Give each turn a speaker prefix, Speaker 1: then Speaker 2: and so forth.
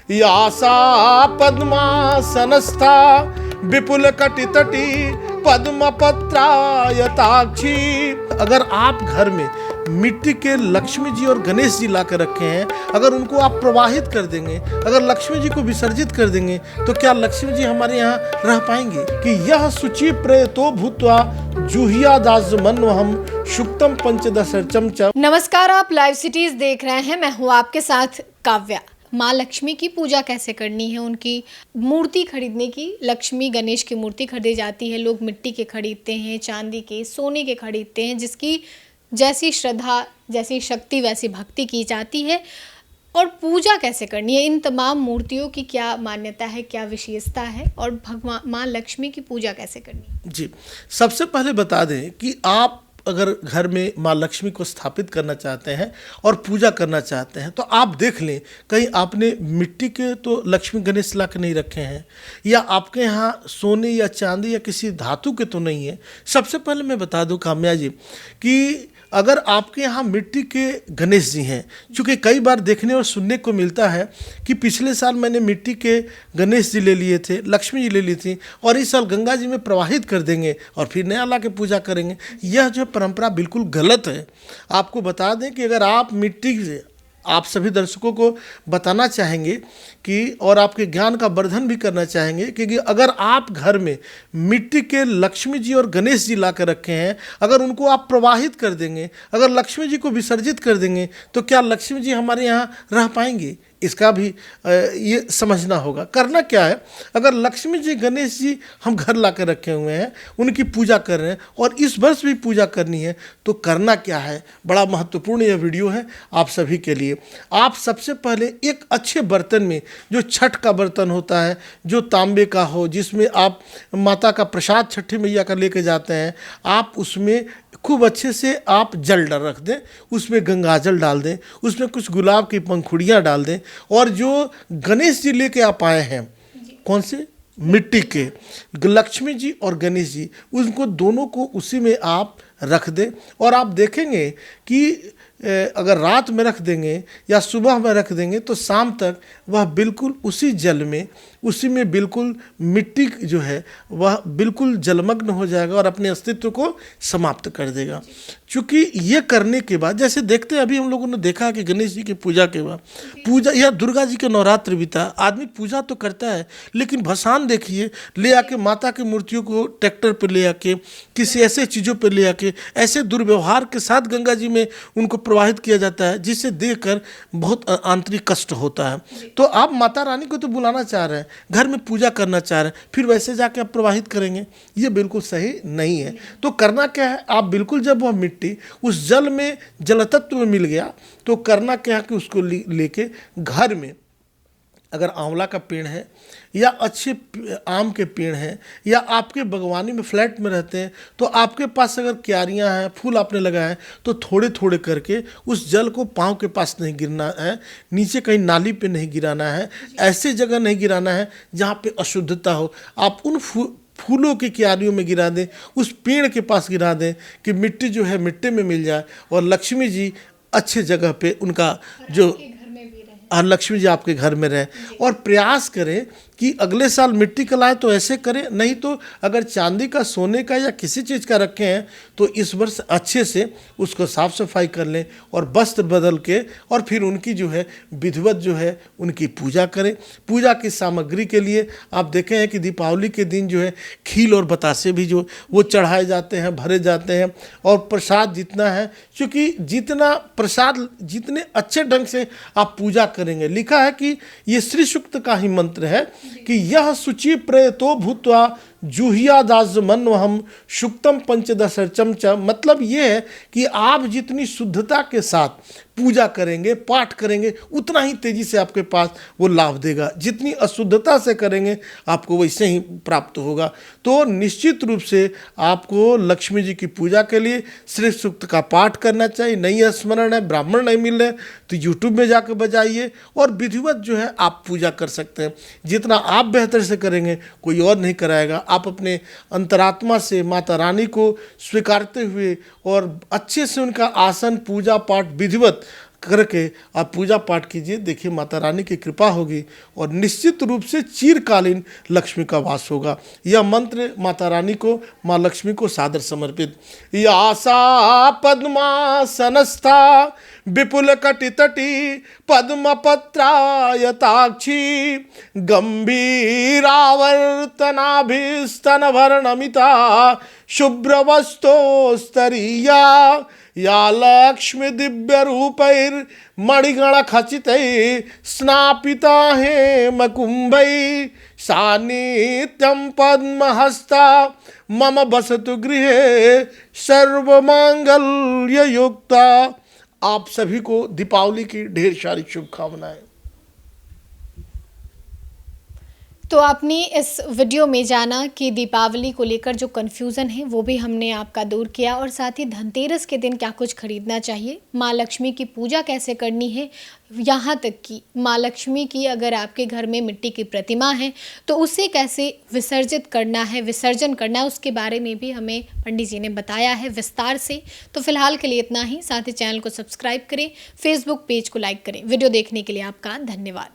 Speaker 1: या सा पद्मासनस्था विपुल कटितटी पद्म पत्रायताक्षी। अगर आप घर में मिट्टी के लक्ष्मी जी और गणेश जी ला कर रखे हैं, अगर उनको आप प्रवाहित कर देंगे, अगर लक्ष्मी जी को विसर्जित कर देंगे, तो क्या लक्ष्मी जी हमारे यहाँ रह पाएंगे? कि यह शुचि प्रयतो भूत्वा जूहिया दास मनोहम शुक्तम पंचदशर्चम च।
Speaker 2: नमस्कार, आप लाइव सिटीज देख रहे हैं। मैं हूँ आपके साथ काव्या। माँ लक्ष्मी की पूजा कैसे करनी है, उनकी मूर्ति खरीदने की, लक्ष्मी गणेश की मूर्ति खरीदी जाती है। लोग मिट्टी के खरीदते हैं, चांदी के, सोने के खरीदते हैं, जिसकी जैसी श्रद्धा, जैसी शक्ति, वैसी भक्ति की जाती है। और पूजा कैसे करनी है, इन तमाम मूर्तियों की क्या मान्यता है, क्या विशेषता है, और भगवान माँ लक्ष्मी की पूजा कैसे करनी है?
Speaker 1: जी, सबसे पहले बता दें कि आप अगर घर में माँ लक्ष्मी को स्थापित करना चाहते हैं और पूजा करना चाहते हैं, तो आप देख लें कहीं आपने मिट्टी के तो लक्ष्मी गणेश ला के नहीं रखे हैं, या आपके यहाँ सोने या चांदी या किसी धातु के तो नहीं है। सबसे पहले मैं बता दूं काम्या जी कि अगर आपके यहाँ मिट्टी के गणेश जी हैं, चूँकि कई बार देखने और सुनने को मिलता है कि पिछले साल मैंने मिट्टी के गणेश जी ले लिए थे, लक्ष्मी जी ले ली थी, और इस साल गंगा जी में प्रवाहित कर देंगे और फिर नया ला के पूजा करेंगे। यह जो परंपरा बिल्कुल गलत है। आपको बता दें कि अगर आप मिट्टी से, आप सभी दर्शकों को बताना चाहेंगे कि, और आपके ज्ञान का वर्धन भी करना चाहेंगे कि अगर आप घर में मिट्टी के लक्ष्मी जी और गणेश जी ला कर रखे हैं, अगर उनको आप प्रवाहित कर देंगे, अगर लक्ष्मी जी को विसर्जित कर देंगे, तो क्या लक्ष्मी जी हमारे यहाँ रह पाएंगे? इसका भी ये समझना होगा। करना क्या है, अगर लक्ष्मी जी गणेश जी हम घर ला कर रखे हुए हैं, उनकी पूजा कर रहे हैं और इस वर्ष भी पूजा करनी है, तो करना क्या है? बड़ा महत्वपूर्ण यह वीडियो है आप सभी के लिए। आप सबसे पहले एक अच्छे बर्तन में, जो छठ का बर्तन होता है, जो तांबे का हो, जिसमें आप माता का प्रसाद छठी मैया का लेके जाते हैं, आप उसमें खूब अच्छे से आप जल डाल रख दें, उसमें गंगाजल डाल दें, उसमें कुछ गुलाब की पंखुड़ियाँ डाल दें, और जो गणेश जी लेके आप आए हैं, कौन से, मिट्टी के लक्ष्मी जी और गणेश जी, उनको दोनों को उसी में आप रख दें। और आप देखेंगे कि अगर रात में रख देंगे या सुबह में रख देंगे, तो शाम तक वह बिल्कुल उसी जल में, उसी में बिल्कुल मिट्टी जो है वह बिल्कुल जलमग्न हो जाएगा और अपने अस्तित्व को समाप्त कर देगा। क्योंकि ये करने के बाद, जैसे देखते हैं अभी हम लोगों ने देखा कि गणेश जी की पूजा के बाद, पूजा या दुर्गा जी के नवरात्र बीता, आदमी पूजा तो करता है, लेकिन भसान देखिए, ले आके माता की मूर्तियों को ट्रैक्टर पर ले आके, किसी ऐसे चीज़ों पर ले आके, ऐसे दुर्व्यवहार के साथ गंगा जी में उनको प्रवाहित किया जाता है, जिससे देखकर बहुत आंतरिक कष्ट होता है। तो आप माता रानी को तो बुलाना चाह रहे हैं, घर में पूजा करना चाह रहे हैं, फिर वैसे जाके आप प्रवाहित करेंगे, ये बिल्कुल सही नहीं है। तो करना क्या है, आप बिल्कुल जब वह मिट्टी उस जल में, जल तत्व में मिल गया, तो करना क्या है कि उसको लेके घर में, अगर आंवला का पेड़ है या अच्छे आम के पेड़ हैं, या आपके बागवानी में फ्लैट में रहते हैं, तो आपके पास अगर क्यारियां हैं, फूल आपने लगाए हैं, तो थोड़े थोड़े करके उस जल को पाँव के पास नहीं गिरना है, नीचे कहीं नाली पे नहीं गिराना है, ऐसे जगह नहीं गिराना है जहाँ पे अशुद्धता हो। आप उन फूलों की क्यारियों में गिरा दें, उस पेड़ के पास गिरा दें, कि मिट्टी जो है मिट्टी में मिल जाए और लक्ष्मी जी अच्छे जगह पे उनका जो, और लक्ष्मी जी आपके घर में रहे। और प्रयास करें कि अगले साल मिट्टी का लाए तो ऐसे करें, नहीं तो अगर चांदी का, सोने का या किसी चीज़ का रखे हैं, तो इस वर्ष अच्छे से उसको साफ़ सफाई कर लें और वस्त्र बदल के, और फिर उनकी जो है विधिवत जो है उनकी पूजा करें। पूजा की सामग्री के लिए आप देखे हैं कि दीपावली के दिन जो है खील और बतासे भी जो वो चढ़ाए जाते हैं, भरे जाते हैं, और प्रसाद जितना है, क्योंकि जितना प्रसाद, जितने अच्छे ढंग से आप पूजा करेंगे, लिखा है कि ये श्री सूक्त का ही मंत्र है कि यह शुचि प्रयतो भूत्वा जूहिया दास मनोहम शुक्तम पंचदशर्चम च। मतलब ये है कि आप जितनी शुद्धता के साथ पूजा करेंगे, पाठ करेंगे, उतना ही तेजी से आपके पास वो लाभ देगा। जितनी अशुद्धता से करेंगे, आपको वैसे ही प्राप्त होगा। तो निश्चित रूप से आपको लक्ष्मी जी की पूजा के लिए श्री सूक्त का पाठ करना चाहिए। नहीं स्मरण है, ब्राह्मण नहीं मिल रहे, तो यूट्यूब में जाकर बजाइए और विधिवत जो है आप पूजा कर सकते हैं। जितना आप बेहतर से करेंगे, कोई और नहीं कराएगा। आप अपने अंतरात्मा से माता रानी को स्वीकारते हुए और अच्छे से उनका आसन, पूजा पाठ विधिवत करके आप पूजा पाठ कीजिए, देखिए माता रानी की कृपा होगी और निश्चित रूप से चिरकालीन लक्ष्मी का वास होगा। यह मंत्र माता रानी को, माँ लक्ष्मी को सादर समर्पित। यासा पद्मासनस्था विपुल कटितटी पद्मपत्रायताक्षी गंभीरावर्तनाभिस्तनभरणमिता शुभ्रवस्तोस्तरीया या लक्ष्मी दिव्य रूपैर्मणिगण खचितैः स्नापिता हेमकुंभैः सा नित्यं पद्महस्ता मम बसतु गृहे सर्वमांगल्ययुक्ता। आप सभी को दीपावली की ढेर सारी शुभकामनाएं।
Speaker 2: तो आपने इस वीडियो में जाना कि दीपावली को लेकर जो कन्फ्यूज़न है वो भी हमने आपका दूर किया, और साथ ही धनतेरस के दिन क्या कुछ खरीदना चाहिए, माँ लक्ष्मी की पूजा कैसे करनी है, यहाँ तक कि माँ लक्ष्मी की अगर आपके घर में मिट्टी की प्रतिमा है तो उसे कैसे विसर्जित करना है, विसर्जन करना है, उसके बारे में भी हमें पंडित जी ने बताया है विस्तार से। तो फिलहाल के लिए इतना ही। साथ ही चैनल को सब्सक्राइब करें, फेसबुक पेज को लाइक करें। वीडियो देखने के लिए आपका धन्यवाद।